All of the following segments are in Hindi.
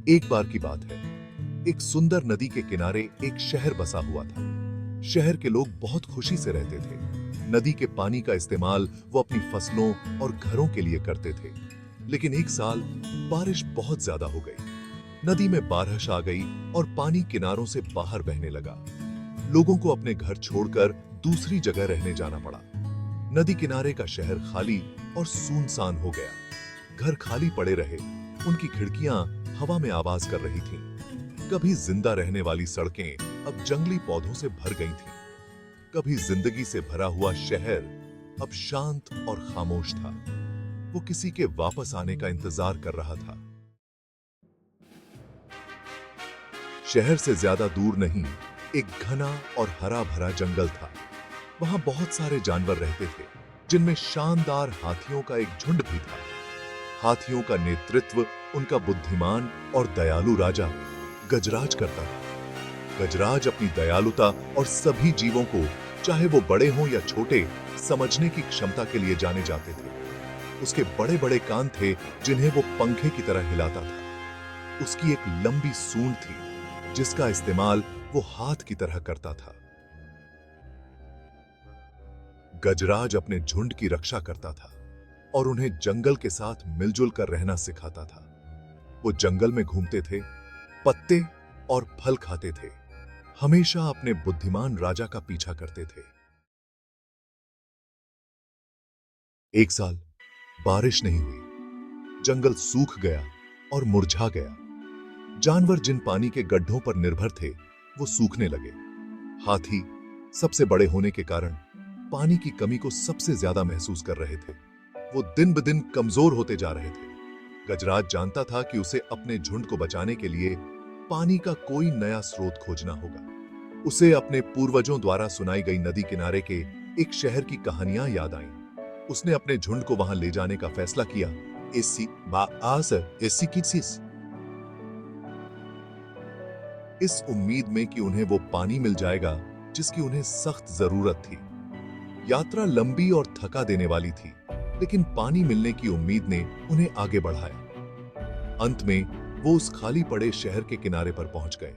एक बार की बात है, एक सुंदर नदी के किनारे एक शहर बसा हुआ था। शहर के लोग बहुत खुशी से रहते थे। नदी के पानी का इस्तेमाल वो अपनी फसलों और घरों के लिए करते थे। लेकिन एक साल बारिश बहुत ज्यादा हो गई। नदी में बारिश आ गई और पानी किनारों से बाहर बहने लगा। लोगों को अपने घर छोड़कर दूसरी जगह रहने जाना पड़ा। नदी किनारे का शहर खाली और सुनसान हो गया। घर खाली पड़े रहे, उनकी खिड़कियां हवा में आवाज कर रही थीं। कभी जिंदा रहने वाली सड़कें अब जंगली पौधों से भर गई थीं। कभी जिंदगी से भरा हुआ शहर अब शांत और खामोश था। वो किसी के वापस आने का इंतजार कर रहा था। शहर से ज्यादा दूर नहीं, एक घना और हरा भरा जंगल था। वहां बहुत सारे जानवर रहते थे, जिनमें शानदार हाथियों का एक झुंड भी था। हाथियों का नेतृत्व उनका बुद्धिमान और दयालु राजा गजराज करता था। गजराज अपनी दयालुता और सभी जीवों को, चाहे वो बड़े हों या छोटे, समझने की क्षमता के लिए जाने जाते थे। उसके बड़े बड़े कान थे, जिन्हें वो पंखे की तरह हिलाता था। उसकी एक लंबी सूंड थी, जिसका इस्तेमाल वो हाथ की तरह करता था। गजराज अपने झुंड की रक्षा करता था और उन्हें जंगल के साथ मिलजुल कर रहना सिखाता था। वो जंगल में घूमते थे, पत्ते और फल खाते थे, हमेशा अपने बुद्धिमान राजा का पीछा करते थे। एक साल बारिश नहीं हुई। जंगल सूख गया और मुरझा गया। जानवर जिन पानी के गड्ढों पर निर्भर थे, वो सूखने लगे। हाथी सबसे बड़े होने के कारण पानी की कमी को सबसे ज्यादा महसूस कर रहे थे। वो दिन ब दिन कमजोर होते जा रहे थे। गजराज जानता था कि उसे अपने झुंड को बचाने के लिए पानी का कोई नया स्रोत खोजना होगा। उसे अपने पूर्वजों द्वारा सुनाई गई नदी किनारे के एक शहर की कहानियां याद आईं। उसने अपने झुंड को वहां ले जाने का फैसला किया। इस उम्मीद में कि उन्हें वो पानी मिल जाएगा जिसकी उन्हें सख्त जरूरत थी। यात्रा लंबी और थका देने वाली थी, लेकिन पानी मिलने की उम्मीद ने उन्हें आगे बढ़ाया। अंत में वो उस खाली पड़े शहर के किनारे पर पहुंच गए।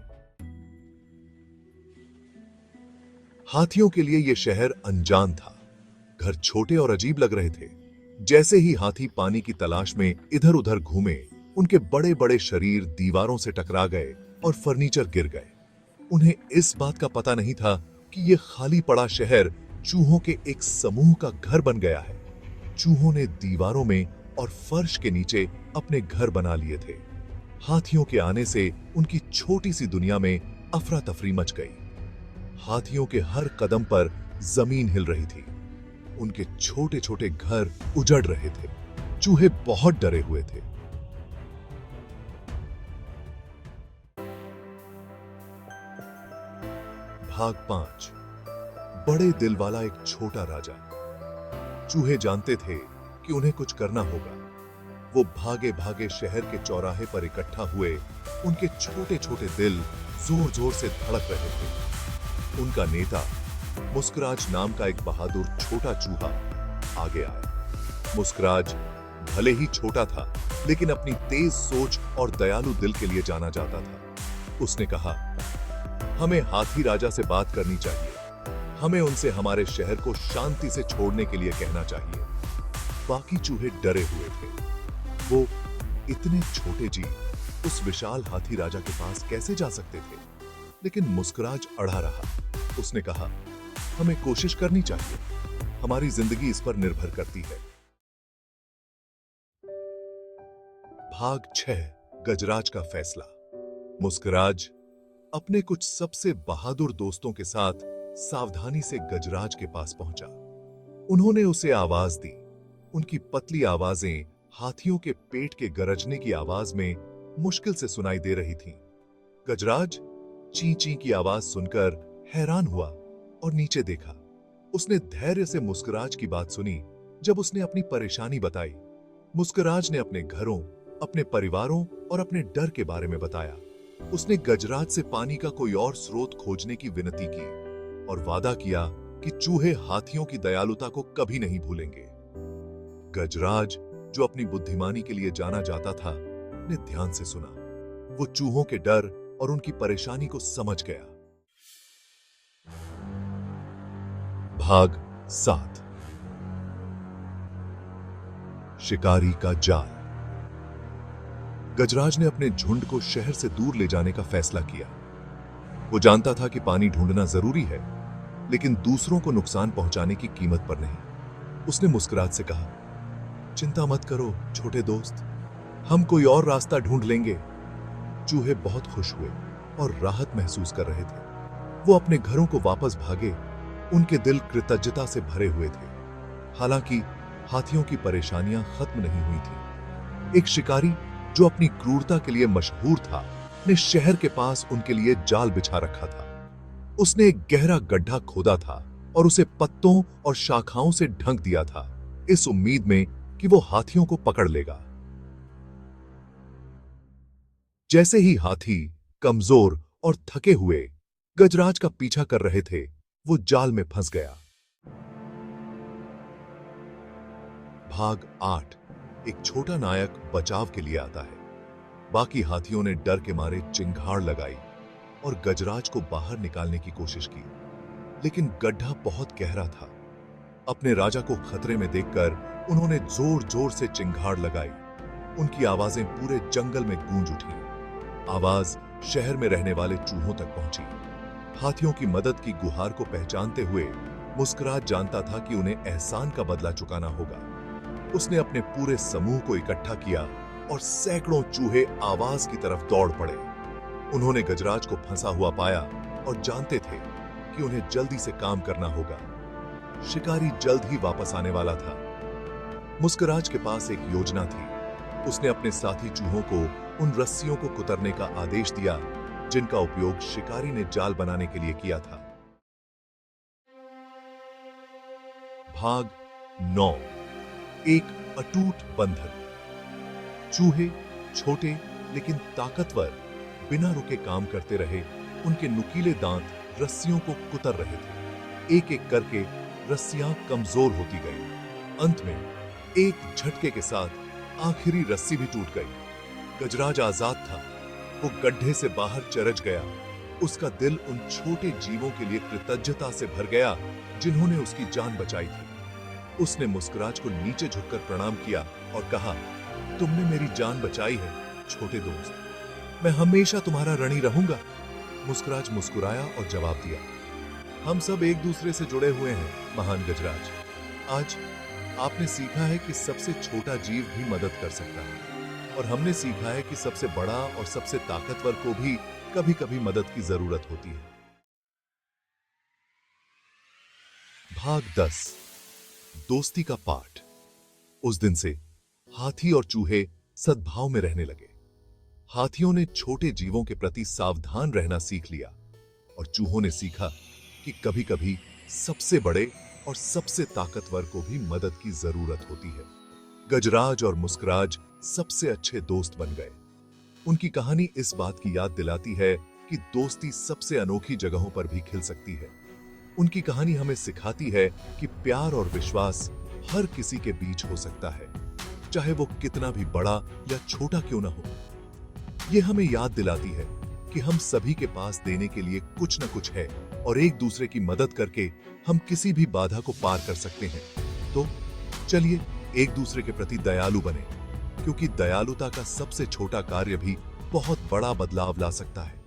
हाथियों के लिए यह शहर अनजान था। घर छोटे और अजीब लग रहे थे। जैसे ही हाथी पानी की तलाश में इधर उधर घूमे, उनके बड़े बड़े शरीर दीवारों से टकरा गए और फर्नीचर गिर गए। उन्हें इस बात का पता नहीं था कि यह खाली पड़ा शहर चूहों के एक समूह का घर बन गया है। चूहों ने दीवारों में और फर्श के नीचे अपने घर बना लिए थे। हाथियों के आने से उनकी छोटी सी दुनिया में अफरा तफरी मच गई। हाथियों के हर कदम पर जमीन हिल रही थी। उनके छोटे छोटे घर उजड़ रहे थे। चूहे बहुत डरे हुए थे। भाग 5। बड़े दिल वाला एक छोटा राजा। चूहे जानते थे कि उन्हें कुछ करना होगा। वो भागे भागे शहर के चौराहे पर इकट्ठा हुए। उनके छोटे छोटे दिल जोर जोर से धड़क रहे थे। उनका नेता मुस्कुराज नाम का एक बहादुर छोटा चूहा आगे आया। मुस्कुराज भले ही छोटा था, लेकिन अपनी तेज सोच और दयालु दिल के लिए जाना जाता था। उसने कहा, हमें हाथी राजा से बात करनी चाहिए। हमें उनसे हमारे शहर को शांति से छोड़ने के लिए कहना चाहिए। बाकी चूहे डरे हुए थे। वो इतने छोटे जीव उस विशाल हाथी राजा के पास कैसे जा सकते थे? लेकिन मुस्कुराज अड़ा रहा। उसने कहा, हमें कोशिश करनी चाहिए। हमारी जिंदगी इस पर निर्भर करती है। भाग 6। गजराज का फैसला। मुस्कुराज अपने कुछ सबसे बहादुर दोस्तों के साथ सावधानी से गजराज के पास पहुंचा। उन्होंने उसे आवाज दी। उनकी पतली आवाजें हाथियों के पेट के गरजने की आवाज में मुश्किल से सुनाई दे रही थीं। गजराज ची ची की आवाज सुनकर हैरान हुआ और नीचे देखा। उसने धैर्य से मुस्कुराज की बात सुनी। जब उसने अपनी परेशानी बताई, मुस्कुराज ने अपने घरों, अपने परिवारों और अपने डर के बारे में बताया। उसने गजराज से पानी का कोई और स्रोत खोजने की विनती की और वादा किया कि चूहे हाथियों की दयालुता को कभी नहीं भूलेंगे। गजराज, जो अपनी बुद्धिमानी के लिए जाना जाता था, ने ध्यान से सुना। वो चूहों के डर और उनकी परेशानी को समझ गया। भाग 7। शिकारी का जाल। गजराज ने अपने झुंड को शहर से दूर ले जाने का फैसला किया। वो जानता था कि पानी ढूंढना जरूरी है, लेकिन दूसरों को नुकसान पहुंचाने की कीमत पर नहीं। उसने मुस्कुराहट से कहा, चिंता मत करो छोटे दोस्त, हम कोई और रास्ता ढूंढ लेंगे। चूहे बहुत खुश हुए और राहत महसूस कर रहे थे। वो अपने घरों को वापस भागे, उनके दिल कृतज्ञता से भरे हुए थे। हालांकि हाथियों की परेशानियां खत्म नहीं हुई थी। एक शिकारी जो अपनी क्रूरता के लिए मशहूर था, ने शहर के पास उनके लिए जाल बिछा रखा था। उसने एक गहरा गड्ढा खोदा था और उसे पत्तों और शाखाओं से ढक दिया था, इस उम्मीद में कि वो हाथियों को पकड़ लेगा। जैसे ही हाथी कमजोर और थके हुए गजराज का पीछा कर रहे थे, वो जाल में फंस गया। भाग 8। एक छोटा नायक बचाव के लिए आता है। बाकी हाथियों ने डर के मारे चिंगाड़ लगाई और गजराज को बाहर निकालने की कोशिश की, लेकिन गड्ढा बहुत गहरा था। अपने राजा को खतरे में देखकर उन्होंने जोर जोर से चिंगाड़ लगाई। उनकी आवाजें पूरे जंगल में गूंज उठी। आवाज शहर में रहने वाले चूहों तक पहुंची। हाथियों की मदद की गुहार को पहचानते हुए मुस्कुराहट जानता था कि उन्हें एहसान का बदला चुकाना होगा। उसने अपने पूरे समूह को इकट्ठा किया और सैकड़ों चूहे आवाज की तरफ दौड़ पड़े। उन्होंने गजराज को फंसा हुआ पाया और जानते थे कि उन्हें जल्दी से काम करना होगा। शिकारी जल्द ही वापस आने वाला था। मुस्कुराहट के पास एक योजना थी। उसने अपने साथी चूहों को उन रस्सियों को कुतरने का आदेश दिया जिनका उपयोग शिकारी ने जाल बनाने के लिए किया था। भाग 9। एक अटूट बंधन। चूहे छोटे लेकिन ताकतवर बिना रुके काम करते रहे। उनके नुकीले दांत रस्सियों को कुतर रहे थे। एक एक करके रस्सियां कमजोर होती गई। अंत में एक झटके के साथ आखिरी रस्सी भी टूट गई। गजराज आजाद था। वो गड्ढे से बाहर चरज गया। उसका दिल उन छोटे जीवों के लिए कृतज्ञता से भर गया जिन्होंने उसकी जान बचाई थी। उसने मुस्कुराहट को नीचे झुककर प्रणाम किया और कहा, तुमने मेरी जान बचाई है छोटे दोस्त, मैं हमेशा तुम्हारा ऋणी रहूंगा। मुस्कुराहट मुस्कुराया और जवाब दिया, हम सब एक दूसरे से जुड़े हुए हैं महान गजराज। आज आपने सीखा है कि सबसे छोटा जीव भी मदद कर सकता है, और हमने सीखा है कि सबसे बड़ा और सबसे ताकतवर को भी कभी-कभी मदद की जरूरत होती है। भाग 10। दोस्ती का पाठ। उस दिन से हाथी और चूहे सद्भाव में रहने लगे। हाथियों ने छोटे जीवों के प्रति सावधान रहना सीख लिया और चूहों ने सीखा कि कभी-कभी सबसे बड़े और सबसे ताकतवर को भी मदद की जरूरत होती है। गजराज और मुस्कुराहट सबसे अच्छे दोस्त बन गए। उनकी कहानी इस बात की याद दिलाती है कि दोस्ती सबसे अनोखी जगहों पर भी खिल सकती है। उनकी कहानी हमें सिखाती है कि प्यार और विश्वास हर किसी के बीच हो सकता है, चाहे वो कितना भी बड़ा या छोटा क्यों ना हो। ये हमें याद दिलाती है कि हम सभी के पास देने के लिए कुछ न कुछ है और एक दूसरे की मदद करके हम किसी भी बाधा को पार कर सकते हैं। तो चलिए एक दूसरे के प्रति दयालु बने, क्योंकि दयालुता का सबसे छोटा कार्य भी बहुत बड़ा बदलाव ला सकता है।